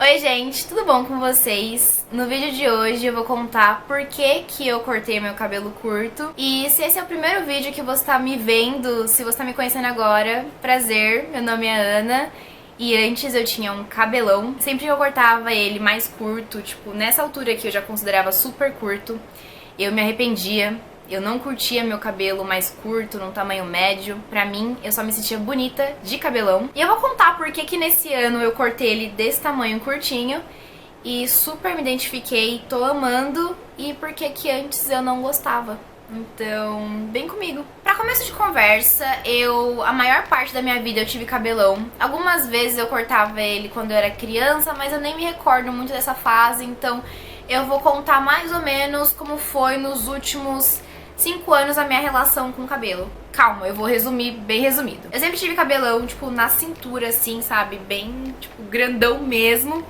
Oi gente, tudo bom com vocês? No vídeo de hoje eu vou contar por que eu cortei meu cabelo curto. E se esse é o primeiro vídeo que você tá me vendo, se você tá me conhecendo agora, prazer, meu nome é Ana. E antes eu tinha um cabelão, sempre que eu cortava ele mais curto, tipo, nessa altura aqui eu já considerava super curto, eu me arrependia. Eu não curtia meu cabelo mais curto, num tamanho médio. Pra mim, eu só me sentia bonita de cabelão. E eu vou contar por que nesse ano eu cortei ele desse tamanho curtinho e super me identifiquei, tô amando, e por que antes eu não gostava. Então, vem comigo. Pra começo de conversa, a maior parte da minha vida eu tive cabelão. Algumas vezes eu cortava ele quando eu era criança, mas eu nem me recordo muito dessa fase, então eu vou contar mais ou menos como foi nos últimos 5 anos a minha relação com o cabelo. Calma, eu vou resumir bem resumido. Eu sempre tive cabelão, tipo, na cintura, assim, sabe? Bem, tipo, grandão mesmo.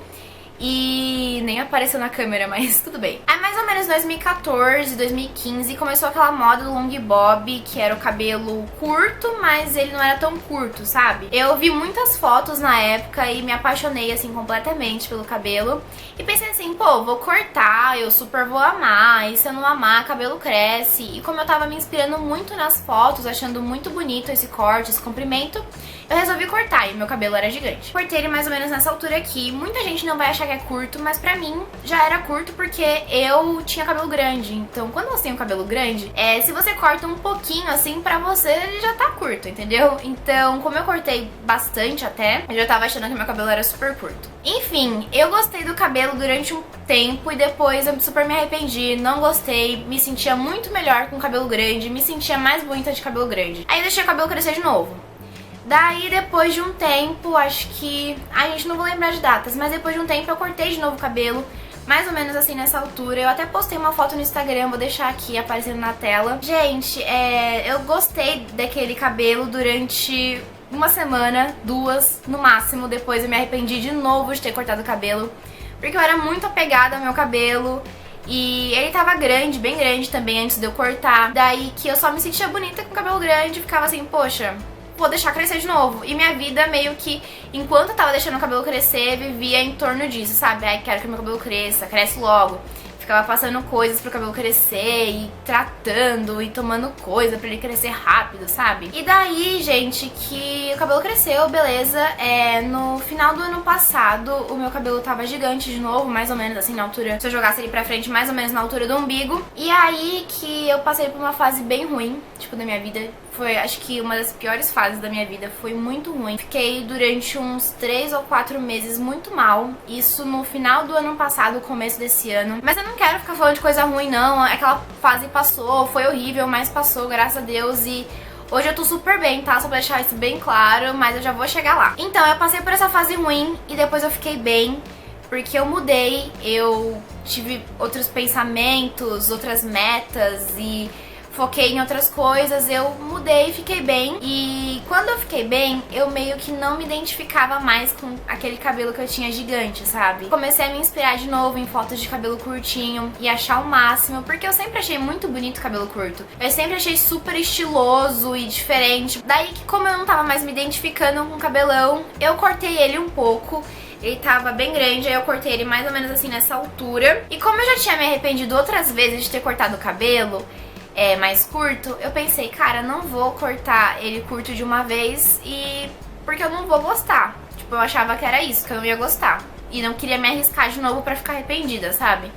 E nem apareceu na câmera, mas tudo bem. Aí mais ou menos 2014, 2015 começou aquela moda do long bob, que era o cabelo curto, mas ele não era tão curto, sabe? Eu vi muitas fotos na época e me apaixonei assim completamente pelo cabelo. E pensei assim, pô, vou cortar, eu super vou amar, e se eu não amar, cabelo cresce. E como eu tava me inspirando muito nas fotos, achando muito bonito esse corte, esse comprimento, eu resolvi cortar e meu cabelo era gigante. Cortei ele mais ou menos nessa altura aqui. Muita gente não vai achar que é curto, mas pra mim já era curto porque eu tinha cabelo grande. Então quando você tem um cabelo grande, se você corta um pouquinho assim, pra você ele já tá curto, entendeu? Então como eu cortei bastante até, eu já tava achando que meu cabelo era super curto. Enfim, eu gostei do cabelo durante um tempo e depois eu super me arrependi, não gostei, me sentia muito melhor com cabelo grande, me sentia mais bonita de cabelo grande. Aí eu deixei o cabelo crescer de novo. Daí, depois de um tempo, acho que... a gente não vou lembrar de datas, mas depois de um tempo eu cortei de novo o cabelo, mais ou menos assim nessa altura. Eu até postei uma foto no Instagram, vou deixar aqui aparecendo na tela. Gente, eu gostei daquele cabelo durante uma semana, 2 no máximo. Depois eu me arrependi de novo de ter cortado o cabelo, porque eu era muito apegada ao meu cabelo. E ele tava grande, bem grande também antes de eu cortar. Daí que eu só me sentia bonita com o cabelo grande e ficava assim, poxa, vou deixar crescer de novo. E minha vida meio que, enquanto eu tava deixando o cabelo crescer, vivia em torno disso, sabe? Ai, quero que meu cabelo cresça, cresce logo. Ficava passando coisas pro cabelo crescer e tratando e tomando coisa pra ele crescer rápido, sabe? E daí, gente, que o cabelo cresceu, beleza. No final do ano passado, o meu cabelo tava gigante de novo, mais ou menos assim na altura, se eu jogasse ele pra frente, mais ou menos na altura do umbigo. E aí que eu passei por uma fase bem ruim, tipo, da minha vida. Foi, acho que uma das piores fases da minha vida, foi muito ruim. Fiquei durante uns 3 ou 4 meses muito mal, isso no final do ano passado, começo desse ano. Mas eu não quero ficar falando de coisa ruim não, aquela fase passou, foi horrível, mas passou, graças a Deus. E hoje eu tô super bem, tá? Só pra deixar isso bem claro, mas eu já vou chegar lá. Então, eu passei por essa fase ruim e depois eu fiquei bem, porque eu mudei, eu tive outros pensamentos, outras metas e foquei em outras coisas, eu mudei, fiquei bem. E quando eu fiquei bem, eu meio que não me identificava mais com aquele cabelo que eu tinha gigante, sabe? Comecei a me inspirar de novo em fotos de cabelo curtinho e achar o máximo, porque eu sempre achei muito bonito o cabelo curto. Eu sempre achei super estiloso e diferente. Daí que, como eu não tava mais me identificando com o cabelão, eu cortei ele um pouco. Ele tava bem grande, aí eu cortei ele mais ou menos assim nessa altura. E como eu já tinha me arrependido outras vezes de ter cortado o cabelo mais curto, eu pensei, cara, não vou cortar ele curto de uma vez porque eu não vou gostar. Tipo, eu achava que era isso, que eu não ia gostar. E não queria me arriscar de novo pra ficar arrependida, sabe?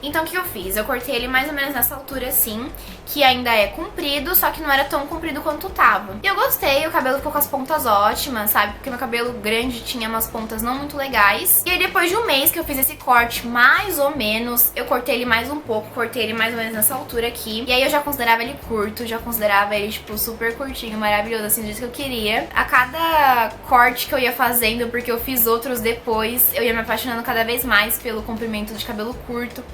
Então o que eu fiz? Eu cortei ele mais ou menos nessa altura assim, que ainda é comprido, só que não era tão comprido quanto tava. E eu gostei, o cabelo ficou com as pontas ótimas, sabe? Porque meu cabelo grande tinha umas pontas não muito legais. E aí depois de um mês que eu fiz esse corte, mais ou menos, eu cortei ele mais um pouco, cortei ele mais ou menos nessa altura aqui. E aí eu já considerava ele curto, já considerava ele, tipo, super curtinho, maravilhoso, assim, do jeito que eu queria. A cada corte que eu ia fazendo, porque eu fiz outros depois, eu ia me apaixonando cada vez mais pelo comprimento de cabelo curto.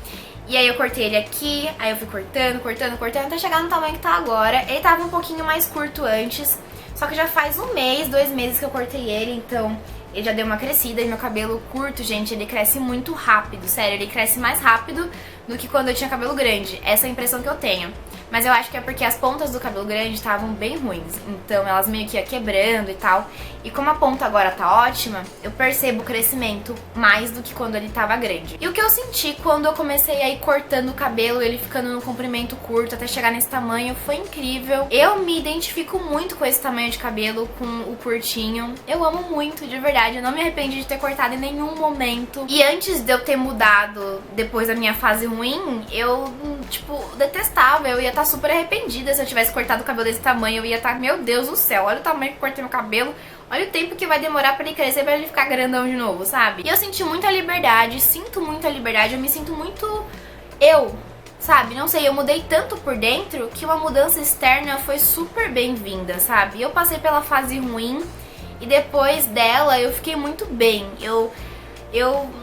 E aí eu cortei ele aqui, aí eu fui cortando, até chegar no tamanho que tá agora. Ele tava um pouquinho mais curto antes, só que já faz um mês, 2 meses que eu cortei ele, então ele já deu uma crescida. E meu cabelo curto, gente, ele cresce muito rápido, sério, ele cresce mais rápido do que quando eu tinha cabelo grande. Essa é a impressão que eu tenho. mas eu acho que é porque as pontas do cabelo grande estavam bem ruins, então elas meio que ia quebrando e tal. E como a ponta agora tá ótima, eu percebo o crescimento mais do que quando ele tava grande. E o que eu senti quando eu comecei a ir cortando o cabelo, ele ficando no comprimento curto até chegar nesse tamanho, foi incrível. Eu me identifico muito com esse tamanho de cabelo, com o curtinho. Eu amo muito, de verdade. Eu não me arrependo de ter cortado em nenhum momento. E antes de eu ter mudado, depois da minha fase ruim, eu, tipo, detestava. Eu ia estar super arrependida se eu tivesse cortado o cabelo desse tamanho. Eu ia estar, meu Deus do céu, olha o tamanho que eu cortei meu cabelo. Olha o tempo que vai demorar pra ele crescer, pra ele ficar grandão de novo, sabe? E eu senti muita liberdade, sinto muita liberdade, eu me sinto muito eu, sabe? Não sei, eu mudei tanto por dentro que uma mudança externa foi super bem-vinda, sabe? Eu passei pela fase ruim e depois dela eu fiquei muito bem. Eu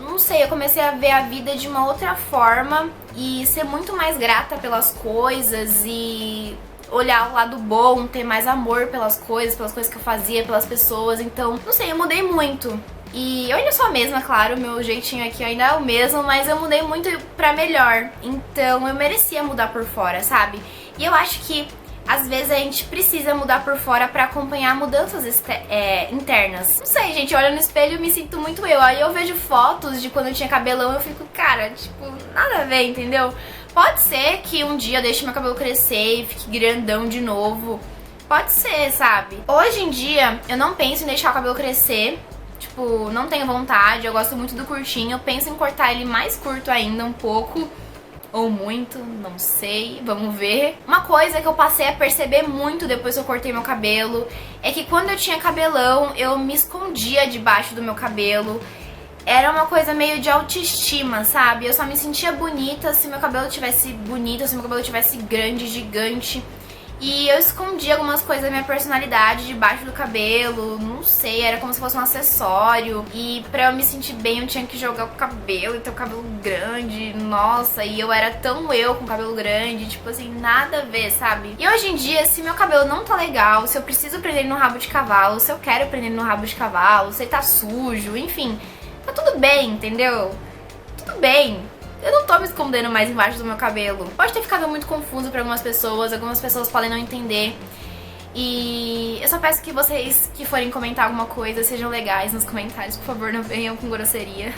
não sei, eu comecei a ver a vida de uma outra forma e ser muito mais grata pelas coisas e olhar o lado bom, ter mais amor pelas coisas que eu fazia, pelas pessoas. Então, não sei, eu mudei muito. E eu ainda sou a mesma, claro, meu jeitinho aqui ainda é o mesmo, mas eu mudei muito pra melhor. Então eu merecia mudar por fora, sabe? E eu acho que às vezes a gente precisa mudar por fora pra acompanhar mudanças internas. Não sei, gente, eu olho no espelho e me sinto muito eu. Aí eu vejo fotos de quando eu tinha cabelão e eu fico, cara, tipo, nada a ver, entendeu? Pode ser que um dia eu deixe meu cabelo crescer e fique grandão de novo. Pode ser, sabe? Hoje em dia, eu não penso em deixar o cabelo crescer. Tipo, não tenho vontade, eu gosto muito do curtinho. Eu penso em cortar ele mais curto ainda um pouco. Ou muito, não sei, vamos ver. Uma coisa que eu passei a perceber muito depois que eu cortei meu cabelo é que quando eu tinha cabelão, eu me escondia debaixo do meu cabelo. Era uma coisa meio de autoestima, sabe? Eu só me sentia bonita se meu cabelo tivesse bonito, se meu cabelo tivesse grande, gigante. E eu escondia algumas coisas da minha personalidade debaixo do cabelo, não sei, era como se fosse um acessório. E pra eu me sentir bem eu tinha que jogar o cabelo e ter o cabelo grande, nossa, e eu era tão eu com o cabelo grande, tipo assim, nada a ver, sabe? E hoje em dia, se meu cabelo não tá legal, se eu preciso prender ele no rabo de cavalo, se eu quero prender ele no rabo de cavalo, se ele tá sujo, enfim, tá tudo bem, entendeu? Tudo bem. Eu não tô me escondendo mais embaixo do meu cabelo. Pode ter ficado muito confuso pra algumas pessoas podem não entender. E eu só peço que vocês que forem comentar alguma coisa sejam legais nos comentários, por favor, não venham com grosseria.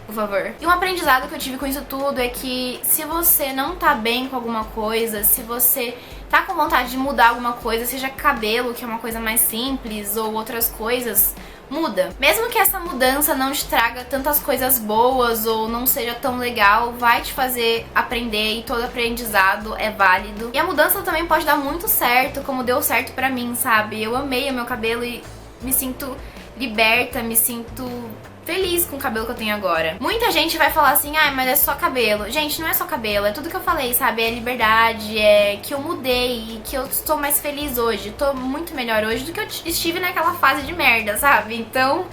Por favor. E um aprendizado que eu tive com isso tudo é que se você não tá bem com alguma coisa, se você tá com vontade de mudar alguma coisa, seja cabelo, que é uma coisa mais simples, ou outras coisas, muda. Mesmo que essa mudança não te traga tantas coisas boas ou não seja tão legal, vai te fazer aprender e todo aprendizado é válido. E a mudança também pode dar muito certo, como deu certo pra mim, sabe? Eu amei o meu cabelo e me sinto liberta, me sinto feliz com o cabelo que eu tenho agora. Muita gente vai falar assim, ai, mas é só cabelo. Gente, não é só cabelo, é tudo que eu falei, sabe? É liberdade, é que eu mudei e que eu estou mais feliz hoje. Tô muito melhor hoje do que eu estive naquela fase de merda, sabe? Então,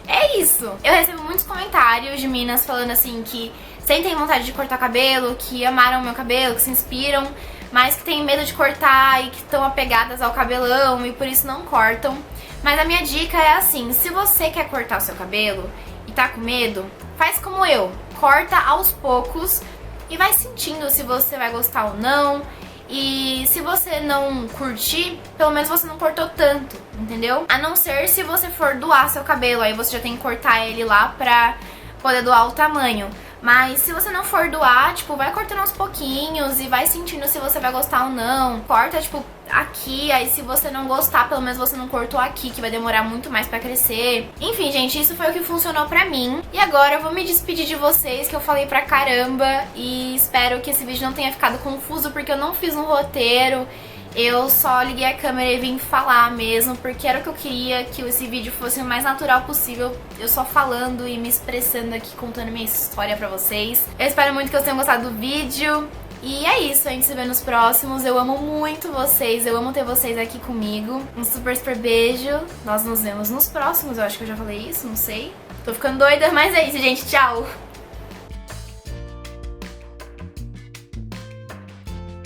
é isso. Eu recebo muitos comentários de meninas falando assim que sentem vontade de cortar cabelo, que amaram o meu cabelo, que se inspiram, mas que têm medo de cortar e que estão apegadas ao cabelão e por isso não cortam. Mas a minha dica é assim, se você quer cortar o seu cabelo e tá com medo, faz como eu, corta aos poucos e vai sentindo se você vai gostar ou não. E se você não curtir, pelo menos você não cortou tanto, entendeu? A não ser se você for doar seu cabelo, aí você já tem que cortar ele lá pra poder doar o tamanho. Mas se você não for doar, tipo, vai cortando aos pouquinhos e vai sentindo se você vai gostar ou não. Corta, tipo, aqui, aí se você não gostar, pelo menos você não cortou aqui, que vai demorar muito mais pra crescer. Enfim, gente, isso foi o que funcionou pra mim. E agora eu vou me despedir de vocês, que eu falei pra caramba. E espero que esse vídeo não tenha ficado confuso, porque eu não fiz um roteiro. Eu só liguei a câmera e vim falar mesmo, porque era o que eu queria, que esse vídeo fosse o mais natural possível. Eu só falando e me expressando aqui, contando minha história pra vocês. Eu espero muito que vocês tenham gostado do vídeo. E é isso, a gente se vê nos próximos. Eu amo muito vocês, eu amo ter vocês aqui comigo. Um super, super beijo. Nós nos vemos nos próximos, eu acho que eu já falei isso, não sei. Tô ficando doida, mas é isso, gente. Tchau!